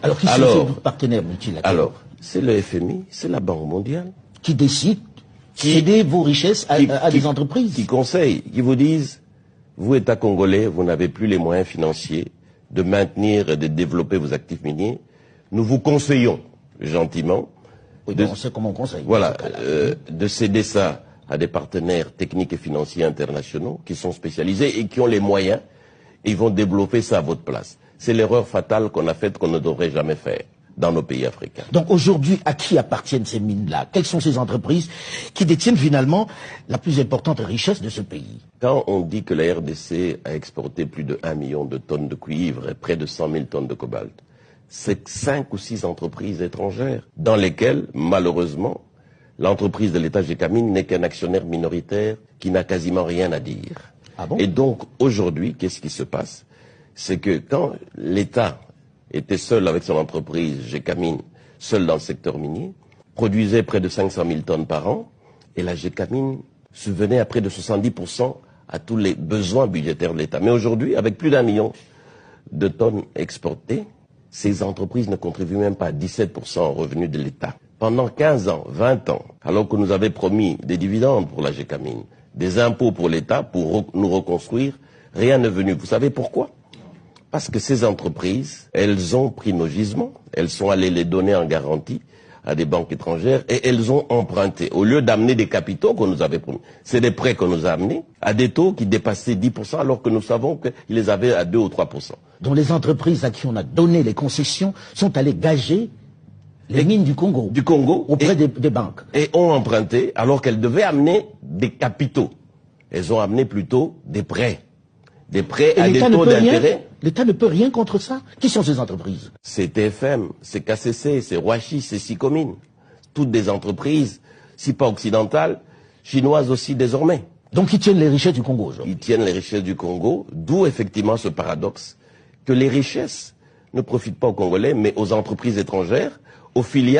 Alors, qui sont ces partenaires multilatéraux? Alors, c'est le FMI, c'est la Banque mondiale. Qui décide de céder vos richesses à des entreprises? Qui conseillent, qui vous disent, vous, État congolais, vous n'avez plus les moyens financiers de maintenir et de développer vos actifs miniers. Nous vous conseillons, gentiment, on sait comment on conseille. Voilà, de céder ça à des partenaires techniques et financiers internationaux qui sont spécialisés et qui ont les moyens, et ils vont développer ça à votre place. C'est l'erreur fatale qu'on a faite, qu'on ne devrait jamais faire dans nos pays africains. Donc aujourd'hui, à qui appartiennent ces mines-là? Quelles sont ces entreprises qui détiennent finalement la plus importante richesse de ce pays? Quand on dit que la RDC a exporté plus de 1 million de tonnes de cuivre et près de 100 000 tonnes de cobalt, c'est 5 ou 6 entreprises étrangères dans lesquelles, malheureusement, l'entreprise de l'État Gécamine n'est qu'un actionnaire minoritaire qui n'a quasiment rien à dire. Ah bon? Et donc aujourd'hui, qu'est-ce qui se passe? C'est que quand l'État était seul avec son entreprise Gécamine, seul dans le secteur minier, produisait près de 500 000 tonnes par an, et la Gécamine subvenait à près de 70% à tous les besoins budgétaires de l'État. Mais aujourd'hui, avec plus d'1 million de tonnes exportées, ces entreprises ne contribuent même pas à 17% aux revenus de l'État. Pendant 15 ans, 20 ans, alors que nous avions promis des dividendes pour la Gécamine, des impôts pour l'État pour nous reconstruire, rien n'est venu. Vous savez pourquoi? Parce que ces entreprises, elles ont pris nos gisements, elles sont allées les donner en garantie à des banques étrangères et elles ont emprunté. Au lieu d'amener des capitaux qu'on nous avait promis, c'est des prêts qu'on nous a amenés à des taux qui dépassaient 10% alors que nous savons qu'ils les avaient à 2 ou 3%. Donc les entreprises à qui on a donné les concessions sont allées gager les mines du Congo. Auprès des banques. Et ont emprunté alors qu'elles devaient amener des capitaux. Elles ont amené plutôt des prêts. Des prêts à des taux d'intérêt. L'État ne peut rien contre ça. Qui sont ces entreprises? C'est TFM, c'est KCC, c'est Roachi, c'est Sicomine. Toutes des entreprises, si pas occidentales, chinoises aussi désormais. Donc ils tiennent les richesses du Congo aujourd'hui. Ils tiennent les richesses du Congo, d'où effectivement ce paradoxe que les richesses ne profitent pas aux Congolais, mais aux entreprises étrangères, aux filiales.